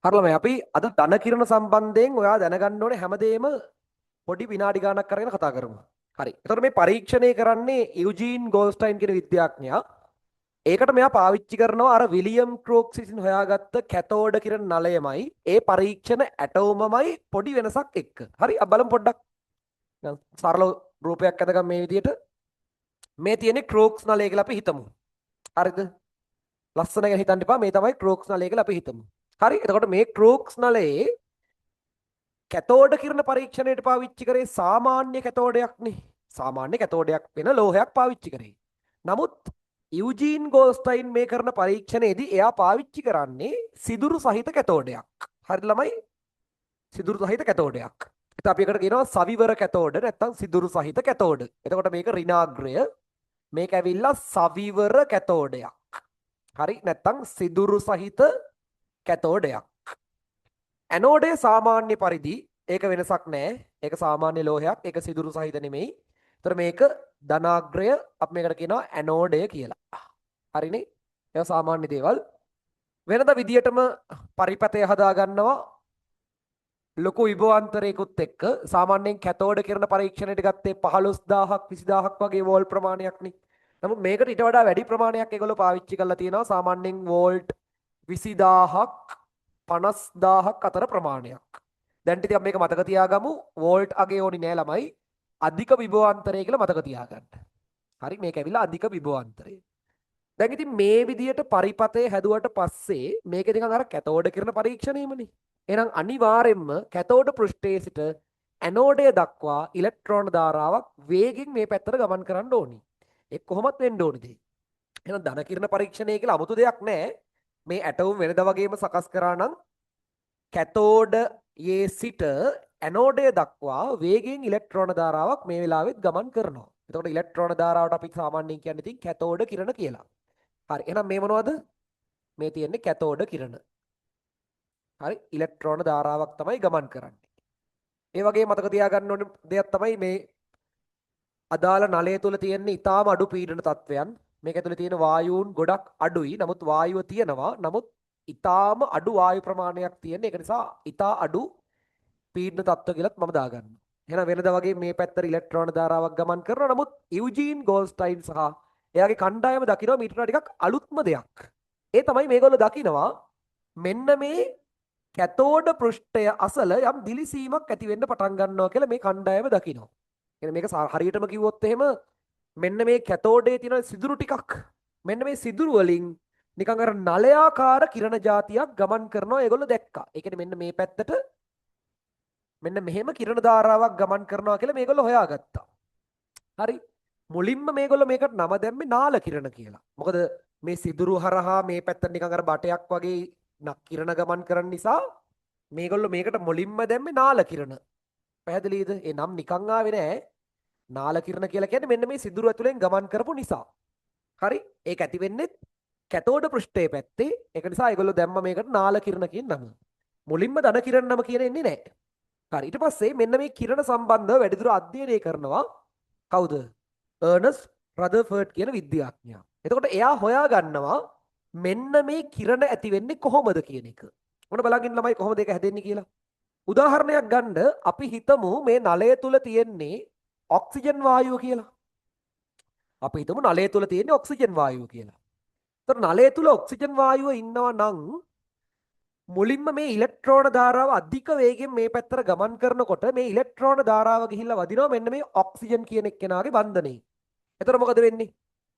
හරිලම අපි අද ධන කිරණ සම්බන්ධයෙන් ඔයා දැනගන්න ඕනේ හැමදේම පොඩි විනාඩි ගාණක් කරගෙන කතා කරමු. හරි. එතකොට මේ පරීක්ෂණය කරන්නේ යුජීන් ගෝල්ස්ටයින් කියන විද්‍යාඥයා. ඒකට මෙයා පාවිච්චි කරනවා අර විලියම් ක්‍රෝක්ස් විසින් හොයාගත්ත කැතෝඩ කිරණ නලයමයි ඒ පරීක්ෂණ ඇටෝමමයි පොඩි වෙනසක් එක්ක. හරි. අපි බලමු පොඩ්ඩක්. සරල රූපයක් අදගම් මේ විදිහට මේ තියෙන්නේ ක්‍රෝක්ස් නලය කියලා අපි හිතමු. හරිද? ලස්සන ගැන හිතන්න එපා. මේ තමයි ක්‍රෝක්ස් නලය කියලා අපි හිතමු. හරි. එතකොට මේ ක්‍රෝක්ස් නලයේ කැතෝඩ කිරණ පරීක්ෂණයට පාවිච්චි කරේ සාමාන්‍ය කැතෝඩයක්නේ. සාමාන්‍ය කැතෝඩයක් වෙන ලෝහයක් පාවිච්චි කරේ. නමුත් යුජීන් ගෝල්ස්ටයින් මේ කරන පරීක්ෂණයේදී එයා පාවිච්චි කරන්නේ සිදුරු සහිත කැතෝඩයක්. හරිද ළමයි? සිදුරු සහිත කැතෝඩයක්. ඒත් අපි එකට කියනවා සවිවර කැතෝඩ නැත්නම් සිදුරු සහිත කැතෝඩ. එතකොට මේක ඍණාග්‍රය. මේක ඇවිල්ලා සවිවර කැතෝඩයක්. හරි නැත්නම් සිදුරු සහිත කැතෝඩයක්. ඇනෝඩේ සාමාන්‍ය පරිදි ඒක වෙනසක් නැහැ. ඒක සාමාන්‍ය ලෝහයක්. ඒක සිදුරු සහිත නෙමෙයි. ඒතර මේක ධනාග්‍රය අපි මේකට කියනවා ඇනෝඩය කියලා. හරිනේ? ඒක සාමාන්‍ය දේවල්. වෙනද විදියටම පරිපතය හදා ගන්නවා ලොකු විභවාන්තරයකුත් එක්ක. සාමාන්‍යයෙන් කැතෝඩ කිරණ පරීක්ෂණයට ගත්තේ 15000ක් 20000ක් වගේ වෝල්ට් ප්‍රමාණයක්නේ. නමුත් මේකට ඊට වඩා වැඩි ප්‍රමාණයක් ඒගොල්ලෝ පාවිච්චි කරලා තියෙනවා. සාමාන්‍යයෙන් වෝල්ට් 20000ක් 50000ක් අතර ප්‍රමාණයක්. දැන් ටිකක් මේක මතක තියාගමු. වෝල්ට් අගේ ඕනි නෑ ළමයි. අධික විභවාන්තරය කියලා මතක තියාගන්න. හරි මේක ඇවිල්ලා අධික විභවාන්තරය. දැන් ඉතින් මේ විදියට පරිපතේ හැදුවට පස්සේ මේක නිකන් අර කැතෝඩ කිරණ පරීක්ෂණයමනේ. එහෙනම් අනිවාර්යෙන්ම කැතෝඩ පෘෂ්ඨයේ සිට ඇනෝඩය දක්වා ඉලෙක්ට්‍රෝන ධාරාවක් වේගෙන් මේ පැත්තට ගමන් කරන්න ඕනි. ඒක කොහොමත් වෙන්න ඕනිද? එහෙනම් ධන කිරණ පරීක්ෂණය කියලා 아무තු දෙයක් නෑ. මේ ඇටෝම් වෙනදා වගේම සකස් කරා නම් කැතෝඩයේ සිට ඇනෝඩය දක්වා වේගයෙන් ඉලෙක්ට්‍රෝන ධාරාවක් මේ වෙලාවෙත් ගමන් කරනවා. එතකොට ඉලෙක්ට්‍රෝන ධාරාවට අපි සාමාන්‍යයෙන් කියන්නේ ඉතින් කැතෝඩ කිරණ කියලා. හරි. එහෙනම් මේ මොනවද? මේ තියෙන්නේ කැතෝඩ කිරණ. හරි. ඉලෙක්ට්‍රෝන ධාරාවක් තමයි ගමන් කරන්නේ. ඒ වගේ මතක තියාගන්න ඕන දෙයක් තමයි මේ අදාළ නලය තුල තියෙන ඊටාම අඩු පීඩන තත්වයන්. මේක ඇතුලේ තියෙන වායූන් ගොඩක් අඩුයි. නමුත් වායුව තියෙනවා. නමුත් ඊටාම අඩු වායු ප්‍රමාණයක් තියෙන. ඒක නිසා ඊටා අඩු පීඩන තත්ත්ව කියලාත් මම දාගන්නවා. එහෙනම් වෙනදා වගේ මේ පැත්තට ඉලෙක්ට්‍රෝන ධාරාවක් ගමන් කරනවා. නමුත් යුජීන් ගෝල්ස්ටයින් සහ එයාගේ කණ්ඩායම දකිනවා මීට වඩා ටිකක් අලුත්ම දෙයක්. ඒ තමයි මේගොල්ලෝ දකිනවා මෙන්න මේ කැතෝඩ පෘෂ්ඨය අසල යම් දිලිසීමක් ඇති වෙන්න පටන් ගන්නවා කියලා මේ කණ්ඩායම දකිනවා. එහෙනම් මේක හරියටම කිව්වොත් එහෙම මෙන්න මේ කැතෝඩේ තියෙන සිදුරු ටිකක් මෙන්න මේ සිදුරු වලින් නිකන් අර නලයාකාර කිරණ જાතියක් ගමන් කරනවා ඒගොල්ලෝ දැක්කා. ඒ කියන්නේ මෙන්න මේ පැත්තට මෙන්න මෙහෙම කිරණ ධාරාවක් ගමන් කරනවා කියලා මේගොල්ලෝ හොයාගත්තා. හරි. මුලින්ම මේගොල්ලෝ මේකට නම දැම්මේ නාල කිරණ කියලා. මොකද මේ සිදුරු හරහා මේ පැත්තට නිකන් අර බටයක් වගේ කිරණ ගමන් කරන නිසා මේගොල්ලෝ මේකට මුලින්ම දැම්මේ නාල කිරණ. පැහැදිලිද? ඒ නම් නිකන් ආවේ නෑ. නාල කිරණ කියලා කියන්නේ මෙන්න මේ සිදුරු ඇතුලෙන් ගමන් කරපු නිසා. හරි? ඒක ඇති වෙන්නේ කැතෝඩ පෘෂ්ඨයේ පැත්තේ. ඒක නිසා ඒගොල්ලෝ දැම්ම මේකට නාල කිරණ කියන නම. මුලින්ම ධන කිරණ නම කියන එන්නේ නෑ. හරි. ඊට පස්සේ මෙන්න මේ කිරණ සම්බන්ධව වැඩිදුර අධ්‍යයනය කරනවා කවුද? අර්නස්ට් රදර්ෆර්ඩ් කියන විද්‍යාඥයා. එතකොට එයා හොයා ගන්නවා මෙන්න මේ කිරණ ඇති වෙන්නේ කොහොමද කියන එක. මොන බලගින් ළමයි කොහොමද ඒක හැදෙන්නේ කියලා. උදාහරණයක් ගන්න අපි හිතමු මේ නලය තුල තියෙන්නේ ඔක්සිජන් වායුව කියලා. අපි හිතමු නලය තුල තියෙන්නේ ඔක්සිජන් වායුව කියලා. ඒතර නලය තුල ඔක්සිජන් වායුව ඉන්නවා නම් මුලින්ම මේ ඉලෙක්ට්‍රෝන ධාරාව අධික වේගෙන් මේ පැත්තට ගමන් කරනකොට මේ ඉලෙක්ට්‍රෝන ධාරාව ගිහිල්ලා වදිනවා මෙන්න මේ ඔක්සිජන් කියන එක්කෙනාගේ බන්ධනේ. එතකොට මොකද වෙන්නේ?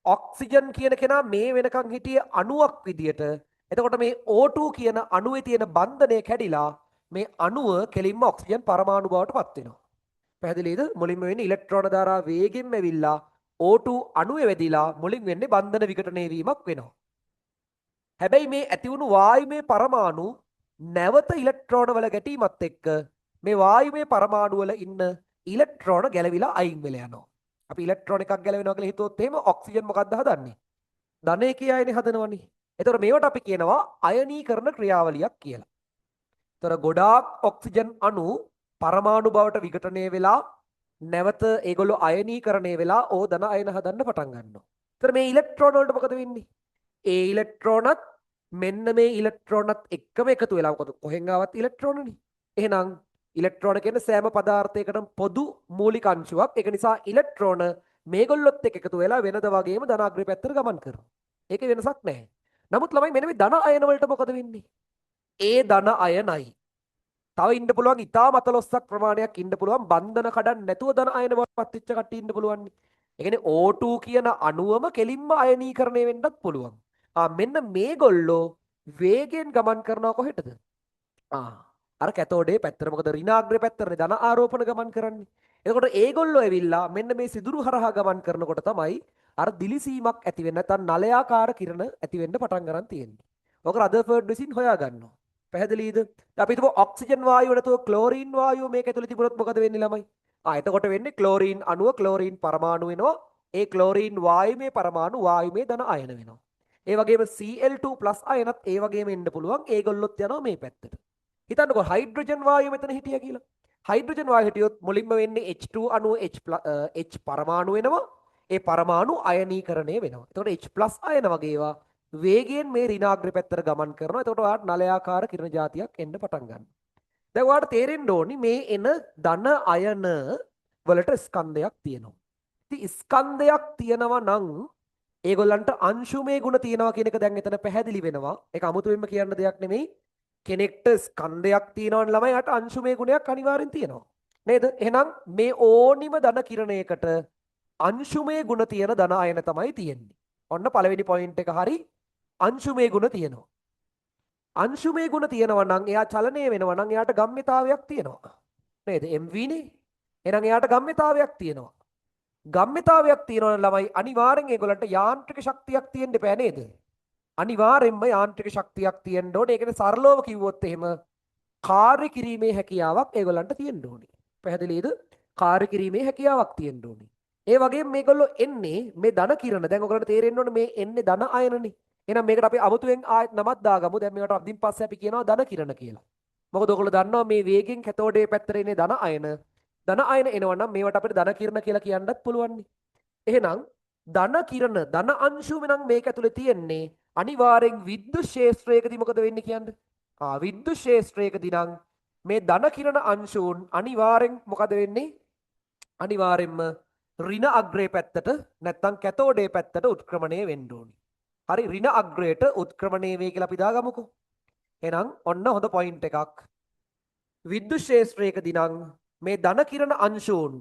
ඔක්සිජන් කියන කෙනා මේ වෙනකන් හිටියේ අණුවක් විදියට. එතකොට මේ O2 කියන අණුවේ තියෙන බන්ධනය කැඩිලා මේ අණුව කෙලින්ම ඔක්සිජන් පරමාණු බවට පත් වෙනවා. පැහැදිලිද? මුලින්ම වෙන්නේ ඉලෙක්ට්‍රෝන ධාරාව වේගෙන් ඇවිල්ලා O2 අණුවේ වැදිලා මුලින් වෙන්නේ බන්ධන විඝටනය වීමක් වෙනවා. හැබැයි මේ ඇති වුණු වායුමය පරමාණු නැවත ඉලෙක්ට්‍රෝන වල ගැටීමත් එක්ක මේ වායුමය පරමාණු වල ඉන්න ඉලෙක්ට්‍රෝන ගැලවිලා අයින් වෙලා යනවා. අපි ඉලෙක්ට්‍රෝන එකක් ගැලවෙනවා කියලා හිතුවොත් එහෙම ඔක්සිජන් මොකක්ද හදන්නේ? ධන එකේ අයනේ හදනවනේ. ඒතර මේවට අපි කියනවා අයනීකරණ ක්‍රියාවලියක් කියලා. ඒතර ගොඩාක් ඔක්සිජන් අණු පරමාණු බවට විඝටනය වෙලා නැවත ඒගොල්ලෝ අයනීකරණය වෙලා ඕ ධන අයන හදන්න පටන් ගන්නවා. ඒතර මේ ඉලෙක්ට්‍රෝන වලට මොකද වෙන්නේ? ඒ ඉලෙක්ට්‍රෝනත් මෙන්න මේ ඉලෙක්ට්‍රෝනත් එක්කම එකතු වෙලා මොකද කොහෙන් ආවත් ඉලෙක්ට්‍රෝනනේ. එහෙනම් ඉලෙක්ට්‍රෝන කියන්නේ සෑම පදාර්ථයකටම පොදු මූලික අංශුවක්. ඒක නිසා ඉලෙක්ට්‍රෝන මේගොල්ලොත් එක්ක එකතු වෙලා වෙනද වගේම ධනාග්‍රේ පැත්තට ගමන් කරනවා. ඒකේ වෙනසක් නැහැ. නමුත් ළමයි මෙන්න මේ ධන අයන වලට මොකද වෙන්නේ? ඒ ධන අයනයි. තව ඉන්න පුළුවන් ඉතාම අතලොස්සක් ප්‍රමාණයක් ඉන්න පුළුවන් බන්ධන කඩන්න නැතුව ධන අයන බවට පත් වෙච්ච කට්ටිය ඉන්න පුළුවන්. ඒ කියන්නේ O2 කියන අණුවම කෙලින්ම අයනීකරණය වෙන්නත් පුළුවන්. මෙන්න මේගොල්ලෝ වේගයෙන් ගමන් කරනවා කොහෙටද? අර කැතෝඩේ පැත්තට. මොකද ඍණාග්‍රේ පැත්තටනේ ධන ආරෝපණ ගමන් කරන්නේ. එතකොට ඒගොල්ලෝ ඇවිල්ලා මෙන්න මේ සිදුරු හරහා ගමන් කරනකොට තමයි අර දිලිසීමක් ඇති වෙන්නේ නැත්නම් නලයාකාර කිරණ ඇති වෙන්න පටන් ගන්න තියෙන්නේ. ඔක රදර්ෆර්ඩ් විසින් හොයා ගන්නවා. පැහැදිලිද? අපි හිතමු ඔක්සිජන් වායුව නැතුව ක්ලෝරීන් වායුව මේක ඇතුලේ තිබුණොත් මොකද වෙන්නේ ළමයි? එතකොට වෙන්නේ ක්ලෝරීන් අණුව ක්ලෝරීන් පරමාණු වෙනවා. ඒ ක්ලෝරීන් වායුමේ පරමාණු වායුමේ ධන අයන වෙනවා. ඒ වගේම Cl2+ අයනත් ඒ වගේම එන්න පුළුවන්. ඒගොල්ලොත් යනවා මේ පැත්තට. හිතන්නකෝ හයිඩ්‍රජන් වායුව මෙතන හිටියා කියලා. හයිඩ්‍රජන් වායුව හිටියොත් මුලින්ම වෙන්නේ H2 අණුව H පරමාණු වෙනවා. ඒ පරමාණු අයනීකරණය වෙනවා. එතකොට H+ අයන වගේ ඒවා වේගයෙන් මේ ඍණාග්‍රේ පැත්තට ගමන් කරනවා. එතකොට ඔයාලට නලයාකාර කිරණ જાතියක් එන්න පටන් ගන්නවා. දැන් ඔයාලට තේරෙන්න ඕනි මේ එන ධන අයන වලට ස්කන්ධයක් තියෙනවා. ඉතින් ස්කන්ධයක් තියෙනවා නම් ඒගොල්ලන්ට අංශුමය ගුණ තියෙනවා කියන එක දැන් එතන පැහැදිලි වෙනවා. ඒක අමුතුවෙන්ම කියන්න දෙයක් නෙමෙයි. කෙනෙක්ට ස්කන්ධයක් තියෙනවනේ ළමයි යට අංශුමය ගුණයක් අනිවාර්යෙන් තියෙනවා. නේද? එහෙනම් මේ ඕනිම ධන කිරණයකට අංශුමය ගුණ තියෙන ධන අයන තමයි තියෙන්නේ. ඔන්න පළවෙනි පොයින්ට් එක හරි. අංශුමය ගුණ තියෙනවා. අංශුමය ගුණ තියෙනවා නම් එයා චලනය වෙනවා නම් එයාට ගම්ම්‍යතාවයක් තියෙනවා. නේද? MV නේ. එහෙනම් එයාට ගම්ම්‍යතාවයක් තියෙනවා. ගම්ම්‍යතාවයක් තියෙනවා ළමයි අනිවාර්යෙන් ඒගොල්ලන්ට යාන්ත්‍රික ශක්තියක් තියෙන්න බෑ නේද? අනිවාර්යෙන්ම යාන්ත්‍රික ශක්තියක් තියෙන්න ඕනේ. ඒකනේ සරලව කිව්වොත් එහෙම කාර්ය කිරීමේ හැකියාවක් ඒගොල්ලන්ට තියෙන්න ඕනේ. පැහැදිලිද? කාර්ය කිරීමේ හැකියාවක් තියෙන්න ඕනේ. ඒ වගේම මේගොල්ලෝ එන්නේ මේ ධන කිරණ. දැන් ඔයගොල්ලන්ට තේරෙන්න ඕනේ මේ එන්නේ ධන අයනනේ. එහෙනම් මේකට අපි අමුතුවෙන් ආයෙත් නමක් දාගමු. දැන් මේකට අදින් පස්සේ අපි කියනවා ධන කිරණ කියලා. මොකද ඔයගොල්ලෝ දන්නවා මේ වේගෙන් කැතෝඩේ පැත්තට එන්නේ ධන අයන. ධන අයන එනවා නම් මේවට අපිට ධන කිරණ කියලා කියන්නත් පුළුවන් නේ. එහෙනම් ධන කිරණ ධන අංශුව නම් මේක ඇතුලේ තියෙන්නේ අනිවාර්යෙන් විද්‍යුත් ක්ෂේත්‍රයකදී මොකද වෙන්නේ කියන්නේ? විද්‍යුත් ක්ෂේත්‍රයකදී නම් මේ ධන කිරණ අංශුන් අනිවාර්යෙන් මොකද වෙන්නේ? අනිවාර්යෙන්ම ඍණ අග්‍රේ පැත්තට නැත්නම් කැතෝඩේ පැත්තට උත්ක්‍රමණය වෙන්න ඕනි. හරි ඍණ අග්‍රයට උත්ක්‍රමණය වේ කියලා අපි දාගමුකෝ. එහෙනම් ඔන්න හොඳ පොයින්ට් එකක්. විද්‍යුත් ක්ෂේත්‍රයකදී නම් මේ ධන කිරණ අංශුන්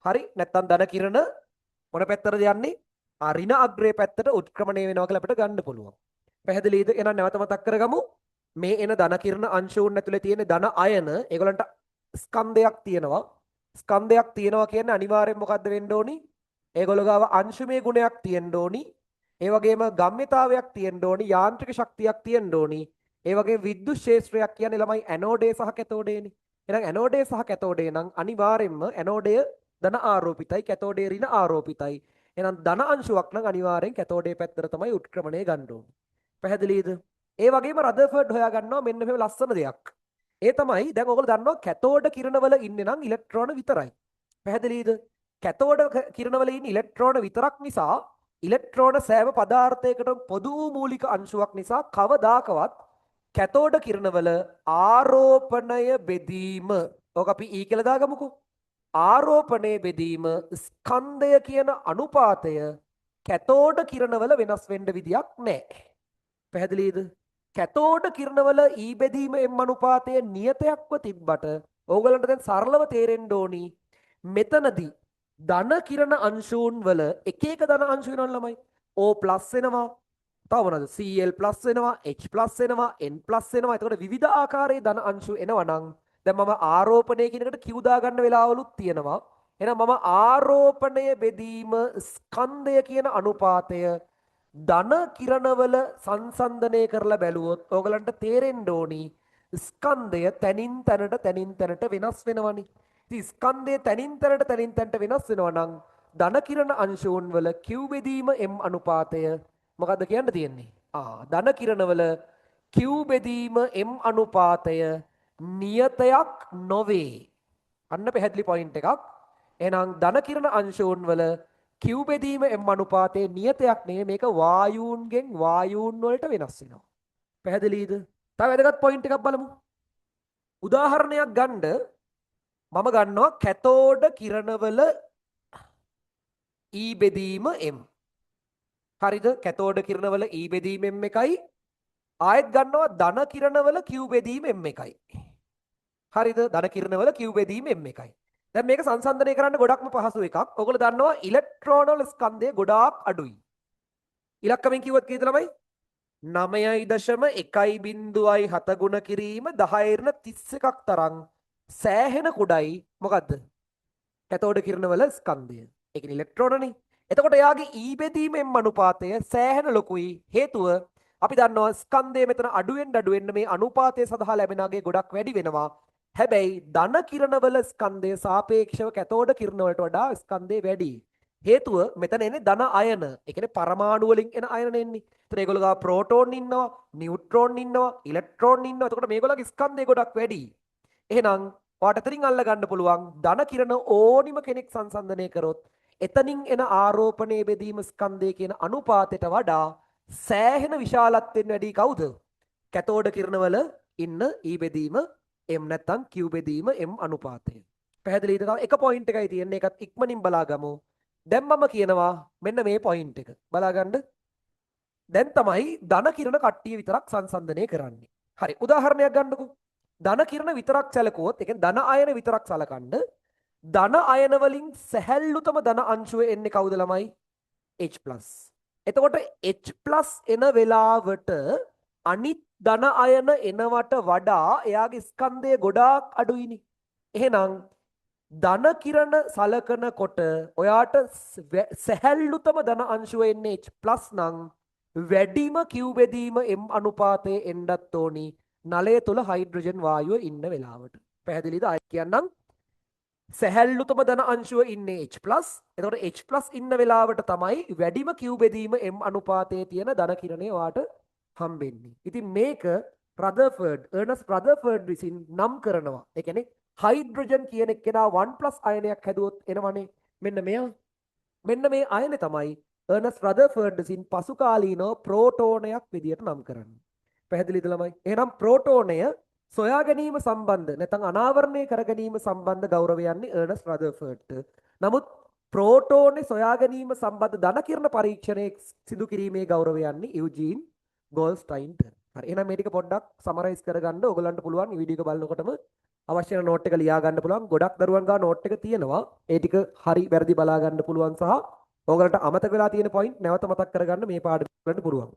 හරි නැත්නම් ධන කිරණ මොන පැත්තටද යන්නේ? ඍණ අග්‍රේ පැත්තට උත්ක්‍රමණය වෙනවා කියලා අපිට ගන්න පුළුවන්. පැහැදිලිද? එහෙනම් නැවත මතක් කරගමු. මේ එන ධන කිරණ අංශුන් ඇතුලේ තියෙන ධන අයන ඒගොල්ලන්ට ස්කන්ධයක් තියෙනවා. ස්කන්ධයක් තියෙනවා කියන්නේ අනිවාර්යෙන් මොකද්ද වෙන්න ඕනි? ඒගොල්ලෝ ගාව අංශුමය ගුණයක් තියෙන්න ඕනි. ඒ වගේම ගම්ම්‍යතාවයක් තියෙන්න ඕනි. යාන්ත්‍රික ශක්තියක් තියෙන්න ඕනි. ඒ වගේම විද්‍යුත් ක්ෂේත්‍රයක් කියන්නේ ළමයි ඇනෝඩේ සහ කැතෝඩේනේ. එහෙනම් ඇනෝඩේ සහ කැතෝඩේ නම් අනිවාර්යෙන්ම ඇනෝඩය ධන ආරෝපිතයි කැතෝඩේ ඍණ ආරෝපිතයි. එහෙනම් ධන අංශුවක් නම් අනිවාර්යෙන් කැතෝඩේ පැත්තට තමයි උත්ක්‍රමණය ගන්න ඕනේ. පැහැදිලිද? ඒ වගේම රදර්ෆර්ඩ් හොයා ගන්නවා මෙන්න මෙහෙම ලස්සන දෙයක්. ඒ තමයි දැන් ඔයගොල්ලෝ දන්නවා කැතෝඩ කිරණවල ඉන්නේ නම් ඉලෙක්ට්‍රෝන විතරයි. පැහැදිලිද? කැතෝඩ කිරණවල ඉන්න ඉලෙක්ට්‍රෝන විතරක් නිසා ඉලෙක්ට්‍රෝන සෑම පදාර්ථයකටම පොදු මූලික අංශුවක් නිසා කවදාකවත් කැතෝඩ කිරණවල ආරෝපණය බෙදීම ඔක අපි E කියලා දාගමුකෝ. ආරෝපණය බෙදීම ස්කන්ධය කියන අනුපාතය කැතෝඩ කිරණවල වෙනස් වෙන්න විදියක් නැහැ. පැහැදිලිද? කැතෝඩ කිරණවල E බෙදීම M අනුපාතය නියතයක්ව තිබ්බට ඕගලන්ට දැන් සරලව තේරෙන්න ඕනි මෙතනදී ධන කිරණ අංශුන් වල එක එක ධන අංශු වෙනවා ළමයි. O+ වෙනවා. තව මොනවද? Cl+ වෙනවා, H+ වෙනවා, N+ වෙනවා. එතකොට විවිධ ආකාරයේ ධන අංශු එනවා නම් දැන් මම ආරෝපණය කියන එකට Q දා ගන්න වෙලාවලුත් තියෙනවා. එහෙනම් මම ආරෝපණය බෙදීම ස්කන්ධය කියන අනුපාතය ධන කිරණවල සංසන්දනය කරලා බැලුවොත් ඕගලන්ට තේරෙන්න ඕනි ස්කන්ධය තනින් තැනට වෙනස් වෙනවනේ. ඉතින් ස්කන්ධය තනින් තැනට වෙනස් වෙනවා නම් ධන කිරණ අංශුන් වල Q බෙදීම M අනුපාතය මොකද්ද කියන්න තියෙන්නේ? ධන කිරණවල Q බෙදීම M අනුපාතය නියතයක් නොවේ. අන්න පැහැදිලි පොයින්ට් එකක්. එහෙනම් ධන කිරණ අංශුන් වල Q බෙදීම M අනුපාතයේ නියතයක් නෙවෙයි මේක වායූන්ගෙන් වායූන් වලට වෙනස් වෙනවා. පැහැදිලිද? තව වැදගත් පොයින්ට් එකක් බලමු. උදාහරණයක් ගන්න මම ගන්නවා කැතෝඩ කිරණවල E බෙදීම m. හරිද? කැතෝඩ කිරණවල E බෙදීම m එකයි. ආයෙත් ගන්නවා ධන කිරණවල Q බෙදීම m එකයි. හරිද? ධන කිරණවල Q බෙදීම m එකයි. දැන් මේක සංසන්දනය කරන්න ගොඩක්ම පහසු එකක්. ඔයගොල්ලෝ දන්නවා ඉලෙක්ට්‍රෝන වල ස්කන්ධය ගොඩාක් අඩුයි. ඉලක්කමෙන් කිව්වොත් කීයද ළමයි? 9.1.7 ගුණ කිරීම 1031ක් තරම් සෑහෙන කුඩයි. මොකද්ද? කැතෝඩ කිරණවල ස්කන්ධය. ඒ කියන්නේ ඉලෙක්ට්‍රෝනනේ. එතකොට එයාගේ E බෙදීමෙන් අනුපාතය සෑහෙන ලොකුයි. හේතුව අපි දන්නවා ස්කන්ධය මෙතන අඩුවෙන් මේ අනුපාතය සඳහා ලැබෙනාගේ ගොඩක් වැඩි වෙනවා. හැබැයි ධන කිරණවල ස්කන්ධය සාපේක්ෂව කැතෝඩ කිරණ වලට වඩා ස්කන්ධය වැඩි. හේතුව මෙතන එන්නේ ධන අයන. ඒ කියන්නේ පරමාණු වලින් එන අයන එන්නේ. ඒතර ඒගොල්ලෝ ගාව ප්‍රෝටෝන ඉන්නවා, නියුට්‍රෝන ඉන්නවා, ඉලෙක්ට්‍රෝන ඉන්නවා. එතකොට මේගොල්ලෝගේ ස්කන්ධය ගොඩක් වැඩි. එහෙනම් ඔයාට එතනින් අල්ල ගන්න පුළුවන් ධන කිරණ ඕනිම කෙනෙක් සංසන්දනය කරොත් එතනින් එන ආරෝපණයේ බෙදීම ස්කන්ධය කියන අනුපාතයට වඩා සෑහෙන විශාලත්වයෙන් වැඩි කවුද? කැතෝඩ කිරණවල ඉන්න E බෙදීම m නැත්නම් Q බෙදීම m අනුපාතය. පැහැදිලිද? තව එක පොයින්ට් එකයි තියෙන්නේ. ඒකත් ඉක්මනින් බලාගමු. දැන් මම කියනවා මෙන්න මේ පොයින්ට් එක. බලාගන්න. දැන් තමයි ධන කිරණ කට්ටිය විතරක් සංසන්දනය කරන්නේ. හරි. උදාහරණයක් ගන්නකො. ධන කිරණ විතරක් සැලකුවොත්, ඒ කියන්නේ ධන අයන විතරක් සලකන්න. ධන අයන වලින් සැහැල්ලුතම ධන අංශුව එන්නේ කවුද ළමයි? H+. එතකොට H+ එන වෙලාවට අනිත් ධන අයන එනවට වඩා එයාගේ ස්කන්ධය ගොඩාක් අඩුයිනේ. එහෙනම් ධන කිරණ සලකනකොට ඔයාට සැහැල්ලුතම ධන අංශුව එන්නේ H+ නම් වැඩිම Q බෙදීම m අනුපාතයේ එන්නත් ඕනි නලය තුල හයිඩ්‍රජන් වායුව ඉන්න වෙලාවට. පැහැදිලිද? ආයෙත් කියන්නම්. සැහැල්ලුතම ධන අංශුව ඉන්නේ H+. එතකොට H+ ඉන්න වෙලාවට තමයි වැඩිම Q බෙදීම m අනුපාතයේ තියෙන ධන කිරණේ ඔයාට හම්බෙන්නේ. ඉතින් මේක එර්නස්ට් රදර්ෆර්ඩ් විසින් නම් කරනවා. ඒ කියන්නේ හයිඩ්‍රජන් කියන එක්කෙනා 1+ අයනයක් හැදුවොත් එනවනේ. මෙන්න මේ අයනේ තමයි එර්නස්ට් රදර්ෆර්ඩ් විසින් පසු කාලීනව ප්‍රෝටෝනයක් විදියට නම් කරන්නේ. පැහැදිලිද ළමයි? එහෙනම් ප්‍රෝටෝනය සොයා ගැනීම සම්බන්ධ නැත්නම් අනාවරණය කර ගැනීම සම්බන්ධ ගෞරවය යන්නේ එර්නස්ට් රදර්ෆර්ඩ්ට. නමුත් ප්‍රෝටෝනේ සොයා ගැනීම සම්බන්ධ ධන කිරණ පරීක්ෂණයේ සිදු කිරීමේ ගෞරවය යන්නේ යූජීන් ගෝල්ස්ටයින්ට. හරි. එහෙනම් මේ ටික පොඩ්ඩක් සමරයිස් කරගන්න ඕගලන්ට පුළුවන් මේ වීඩියෝ එක බලනකොටම අවශ්‍ය වෙන නෝට් එක ලියා ගන්න පුළුවන්. ගොඩක් දරුවන් ගාව නෝට් එක තියෙනවා. ඒ ටික හරි වැරදි බලා ගන්න පුළුවන් සහ ඕගලන්ට අමතක වෙලා තියෙන පොයින්ට් නැවත මතක් කරගන්න මේ පාඩම වලට පුළුවන්.